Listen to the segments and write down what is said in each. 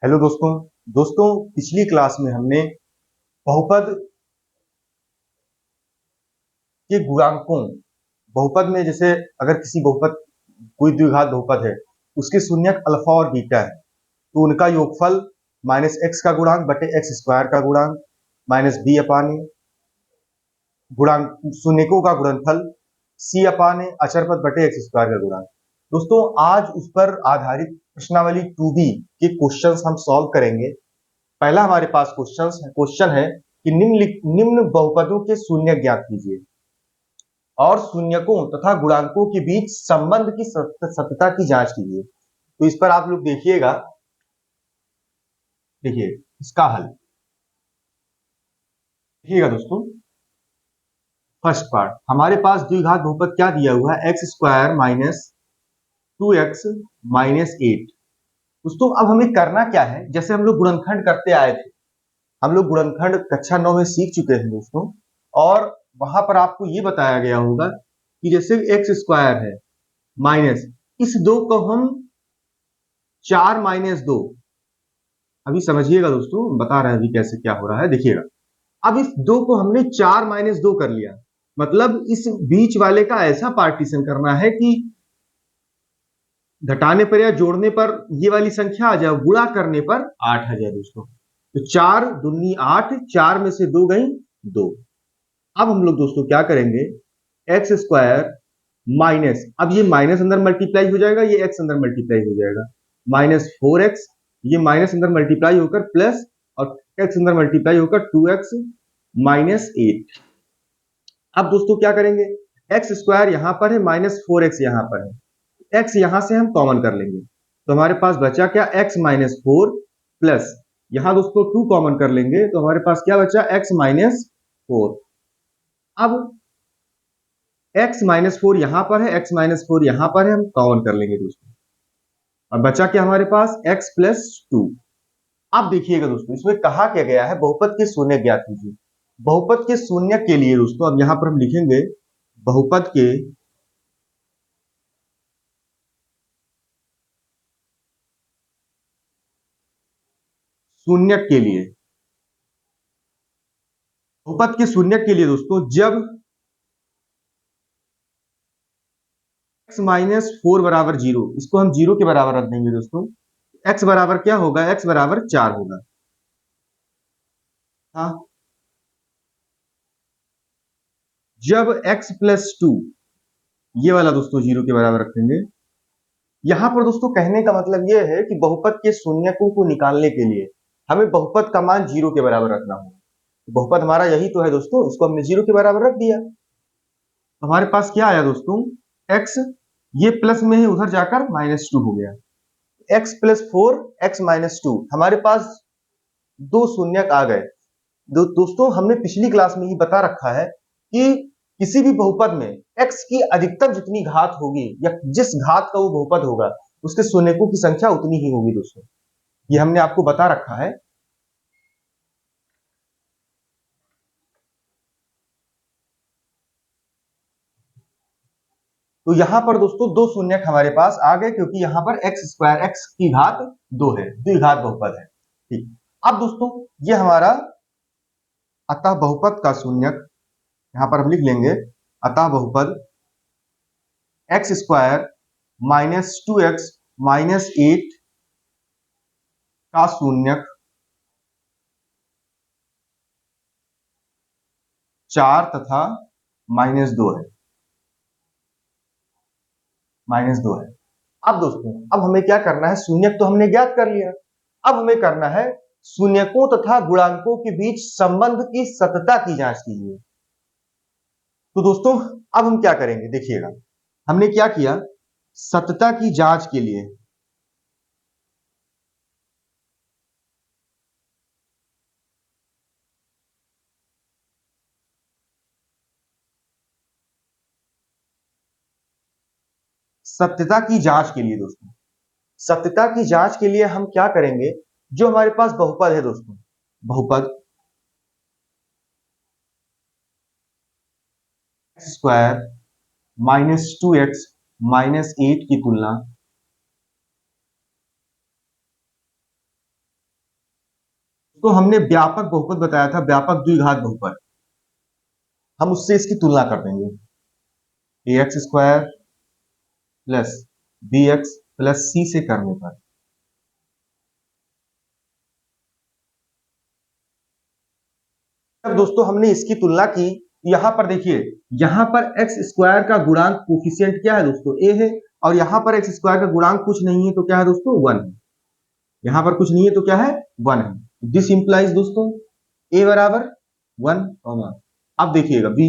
Hello दोस्तों। पिछली class में हमने बहुपद के गुणांकों, बहुपद में जैसे अगर किसी बहुपद कोई द्विघात बहुपद है, उसके शून्यक अल्फा और बीटा है तो उनका योगफल माइनस एक्स का गुणांक बटे एक्स स्क्वायर का गुणांक माइनस बी अपान ए, गुणांक शून्यकों का गुणनफल सी अपान ए अचर पद बटे एक्स स्क्वायर का गुणांक। दोस्तों आज उस पर आधारित प्रश्नावली 2B के क्वेश्चंस हम सॉल्व करेंगे। पहला हमारे पास क्वेश्चन है कि निम्न बहुपदों के शून्य ज्ञात कीजिए और शून्यकों तथा गुणांकों के बीच संबंध की सत्यता की जांच कीजिए। तो इस पर आप लोग देखिएगा, देखिए इसका हल देखिएगा दोस्तों। फर्स्ट पार्ट हमारे पास द्विघात बहुपद क्या दिया हुआ है, x square minus 2x minus 8। दोस्तों अब हमें करना क्या है, जैसे हम लोग गुणनखंड करते आए थे, हम लोग गुणनखंड कक्षा 9 में सीख चुके हैं दोस्तों। और वहां पर आपको ये बताया गया होगा कि जैसे एक्स स्क्वायर है माइनस इस दो को हम 4 माइनस 2, अभी समझिएगा दोस्तों, बता रहे हैं अभी कैसे क्या हो रहा है, देखिएगा। अब इस दो को हमने 4 माइनस 2 कर लिया, मतलब इस बीच वाले का ऐसा पार्टीशन करना है कि घटाने पर या जोड़ने पर ये वाली संख्या आ जाए, गुणा करने पर 8 आ जाए दोस्तों। तो 4 दूनी 8, 4 में से 2 गई 2। अब हम लोग दोस्तों क्या करेंगे, एक्स स्क्वायर माइनस, अब ये माइनस अंदर मल्टीप्लाई हो जाएगा, ये एक्स अंदर मल्टीप्लाई हो जाएगा, माइनस 4x, ये माइनस अंदर मल्टीप्लाई होकर प्लस और एक्स अंदर मल्टीप्लाई होकर 2x माइनस 8। अब दोस्तों क्या करेंगे, एक्स स्क्वायर यहां पर है, माइनस 4x यहां पर है, x यहां से हम कॉमन कर लेंगे तो हमारे पास बचा क्या, x माइनस 4 प्लस यहां दोस्तों 2 कॉमन कर लेंगे तो हमारे पास क्या बचा, x माइनस 4। अब x माइनस 4 यहां पर है, x माइनस 4 यहां पर है, हम कॉमन कर लेंगे दोस्तों और बचा क्या हमारे पास, x प्लस 2। अब देखिएगा दोस्तों, इसमें कहा क्या गया है, बहुपद के शून्य ज्ञात कीजिए। बहुपद के शून्य के लिए दोस्तों अब यहां पर हम लिखेंगे बहुपद के शून्य के लिए, बहुपद के शून्य के लिए दोस्तों जब x माइनस 4 बराबर 0, इसको हम 0 के बराबर रख देंगे दोस्तों, x बराबर क्या होगा, x बराबर 4 होगा। हाँ, जब x प्लस 2, ये वाला दोस्तों 0 के बराबर रखेंगे। यहां पर दोस्तों कहने का मतलब यह है कि बहुपद के शून्यकों को निकालने के लिए हमें बहुपद का मान 0 के बराबर रखना होगा। बहुपद हमारा यही तो है दोस्तों, इसको हमने 0 के बराबर रख दिया। हमारे पास क्या आया दोस्तों, x, ये प्लस में है उधर जाकर माइनस 2 हो गया, x प्लस 4 x माइनस 2, हमारे पास दो शून्यक आ गए। दोस्तों हमने पिछली क्लास में ही बता रखा है कि किसी भी बहुपद में x की अधिकतम जितनी घात होगी या जिस घात का वो बहुपद होगा उसके शून्यकों की संख्या उतनी ही होगी दोस्तों, ये हमने आपको बता रखा है। तो यहां पर दोस्तों दो शून्यक हमारे पास आ गए क्योंकि यहां पर एक्स स्क्वायर x की घात 2 है, द्विघात बहुपद है। ठीक, अब दोस्तों ये हमारा अतः बहुपद का शून्यक, यहां पर हम लिख लेंगे अतः बहुपद x square minus 2x minus 8 का शून्यक 4 तथा माइनस 2 है, माइनस 2 है। अब दोस्तों अब हमें क्या करना है, शून्यक तो हमने ज्ञात कर लिया, अब हमें करना है शून्यकों तथा गुणांकों के बीच संबंध की सत्यता की जांच कीजिए। तो दोस्तों अब हम क्या करेंगे, देखिएगा हमने क्या किया, सत्यता की जांच के लिए सत्यता की जांच के लिए दोस्तों, सत्यता की जांच के लिए हम क्या करेंगे, जो हमारे पास बहुपद है दोस्तों, बहुपद x square minus 2x minus 8 की तुलना तो हमने व्यापक बहुपद बताया था, व्यापक द्विघात बहुपद, हम उससे इसकी तुलना कर देंगे। ax square plus bx plus c से करने पर अब दोस्तों हमने इसकी तुलना की, यहां पर देखिए, यहां पर एक्स स्क्वायर का गुणांक कोफिशिएंट क्या है दोस्तों, ए है, और यहां पर एक्स स्क्वायर का गुणांक कुछ नहीं है तो क्या है दोस्तों, 1 है। यहां पर कुछ नहीं है तो क्या है, 1 है। दिस इंप्लाइज दोस्तों ए बराबर 1 और 1। अब देखिएगा बी,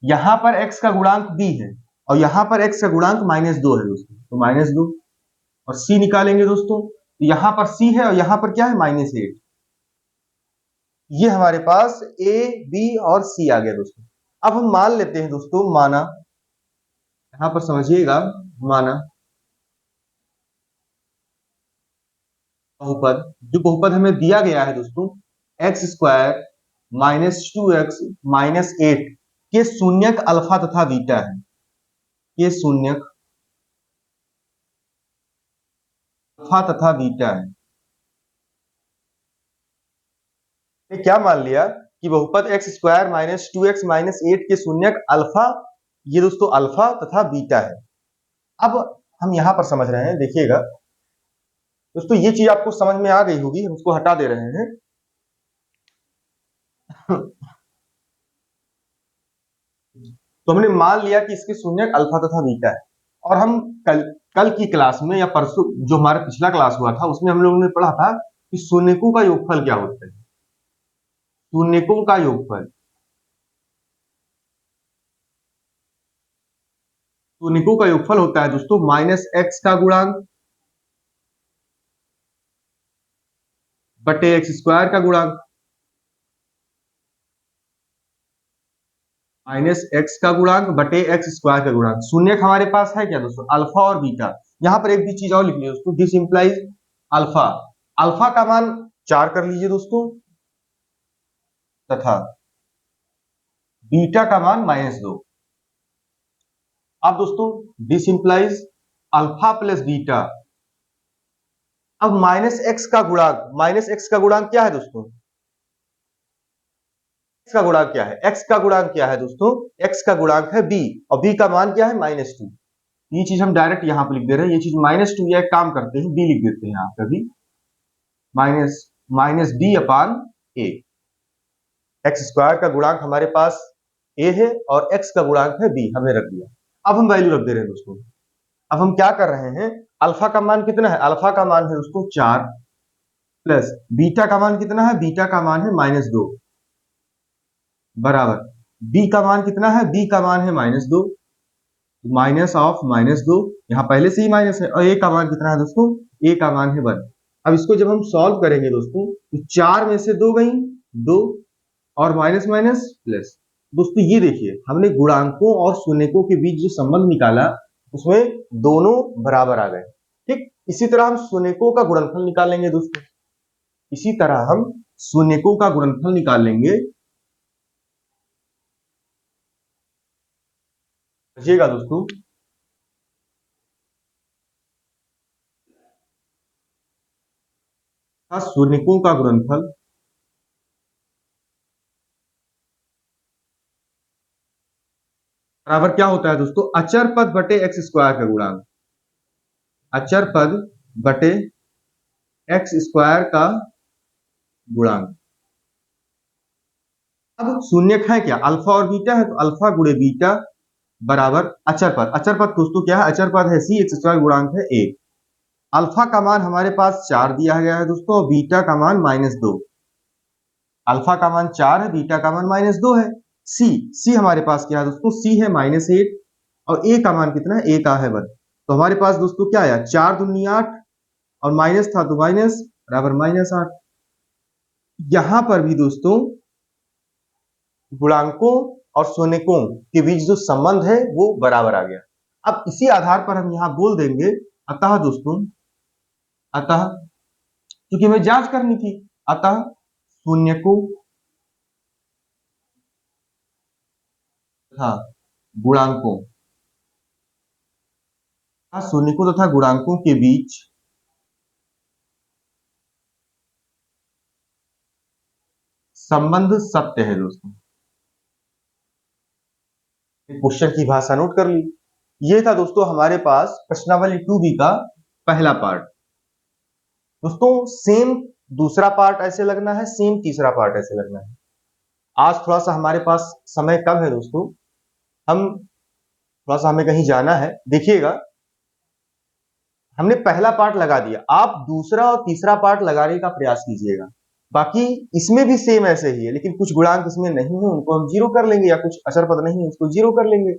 यहां पर एक्स का गुणांक बी है और यहां पर एक्स का गुणांक -2 है दोस्तों, तो -2, और सी निकालेंगे दोस्तों, तो यहां पर सी है और यहां पर क्या है, -8। ये हमारे पास ए बी और सी आ गया दोस्तों। अब हम मान लेते हैं दोस्तों, माना, यहां पर समझिएगा, माना बहुपद, जो बहुपद हमें दिया गया है दोस्तों, एक्स स्क्वायर -2x -8 के शून्यक अल्फा तथा बीटा है, ये शून्यक अल्फा तथा बीटा है। क्या मान लिया कि बहुपद एक्स स्क्वायर -2x -8 के शून्यक अल्फा, ये दोस्तों अल्फा तथा बीटा है। अब हम यहां पर समझ रहे हैं, देखिएगा दोस्तों, ये चीज आपको समझ में आ गई होगी, हम उसको हटा दे रहे हैं। तो हमने मान लिया कि इसके शून्यक अल्फा तथा बीटा है, और हम कल कल की क्लास में या परसों जो हमारा पिछला क्लास हुआ था उसमें हम लोगों ने पढ़ा था कि शून्यकों का योगफल क्या होता है। शून्यकों का योगफल, शून्यकों का योगफल होता है दोस्तों -x का गुणांक बटे एक्स स्क्वायर का गुणांक, -x का गुणांक बटे एक्स स्क्वायर का गुणांक। शून्यक हमारे पास है क्या दोस्तों, अल्फा और बीटा। यहां पर एक भी चीज और लिख लीजिए दोस्तों, दिस इंप्लाइज अल्फा, अल्फा का मान 4 कर लीजिए दोस्तों, तथा बीटा का मान -2। अब दोस्तों this implies alpha plus beta. अब -x का गुणांक, -x का गुणांक क्या है दोस्तों, x का गुणांक क्या है, x का गुणांक क्या है दोस्तों, x का गुणांक है b, और b का मान क्या है, -2। ये चीज हम डायरेक्ट यहां पर लिख दे रहे हैं, ये चीज -2, या एक काम करते हैं b लिख देते हैं यहां पर भी, माइनस बी अपान ए। एक्स स्क्वायर का गुणांक हमारे पास a है और x का गुणांक है b, हमने रख दिया। अब हम वैल्यू रख दे रहे हैं दोस्तों। अब हम क्या कर रहे हैं, अल्फा का मान कितना है, अल्फा का मान है दोस्तों 4, प्लस बीटा का मान कितना है, बीटा का मान है -2, बराबर बी का मान कितना है, बी का मान है -2, माइनस ऑफ -2, यहां पहले से ही माइनस है, और ए का मान कितना है दोस्तों, ए का मान है 1। अब इसको जब हम सॉल्व करेंगे दोस्तों, तो 4 में से 2 गई, 2, और माइनस माइनस प्लस। दोस्तों ये देखिए, हमने गुणांकों और शून्यकों के बीच जो संबंध निकाला उसमें दोनों बराबर आ गए। ठीक, इसी तरह हम शून्यकों का गुणनफल निकालेंगे दोस्तों, इसी तरह हम शून्यकों का गुणनफल निकालेंगे। समझिएगा दोस्तों, शून्यकों का गुणनफल बराबर क्या होता है दोस्तों, अचर पद बटे एक्स स्क्वायर का गुणांक, अचर पद बटे एक्स स्क्वायर का गुणांक। अब शून्यक है क्या, अल्फा और बीटा है, तो अल्फा गुणे बीटा बराबर अचर पद। अचर पद दोस्तों क्या है, अचर पद है सी, एक्स स्क्वायर गुणांक है ए। अल्फा का मान हमारे पास 4 दिया गया है दोस्तों, और बीटा का मान -2। अल्फा का मान 4 है, बीटा का मान -2 है। सी, सी हमारे पास क्या है दोस्तों, सी है -8, और ए का मान कितना है, ए का है 1। तो हमारे पास दोस्तों क्या आया, 4 दूनी 8, और माइनस था तो माइनस, बराबर -8। यहां पर भी दोस्तों गुणांकों और शून्यकों के बीच जो संबंध है वो बराबर आ गया। अब इसी आधार पर हम यहां बोल देंगे, अतः दोस्तों, अतः, क्योंकि हमें जांच करनी थी, अतः शून्यकों तथा गुणांकों, शून्यकों तथा गुणांकों के बीच संबंध सत्य है दोस्तों। क्वेश्चन की भाषा नोट कर ली। ये था दोस्तों हमारे पास प्रश्नावली 2B का पहला पार्ट। दोस्तों सेम दूसरा पार्ट ऐसे लगना है, सेम तीसरा पार्ट ऐसे लगना है। आज थोड़ा सा हमारे पास समय कम है दोस्तों, हम थोड़ा सा हमें कहीं जाना है। देखिएगा हमने पहला पार्ट लगा दिया, आप दूसरा और तीसरा पार्ट लगाने का प्रयास कीजिएगा। बाकी इसमें भी सेम ऐसे ही है, लेकिन कुछ गुणांक इसमें नहीं है, उनको हम जीरो कर लेंगे, या कुछ अचर पद नहीं है उसको जीरो कर लेंगे।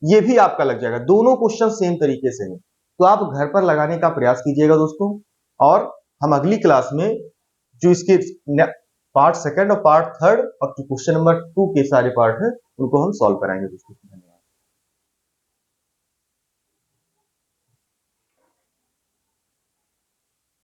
ये भी आपका लग जाएगा, दोनों क्वेश्चन सेम तरीके से हैं। तो आप घर पर लगाने का प्रयास कीजिएगा दोस्तों, और हम अगली क्लास में जो इसके पार्ट सेकंड और पार्ट थर्ड और क्वेश्चन नंबर 2 के सारे पार्ट है उनको हम सॉल्व कराएंगे दोस्तों।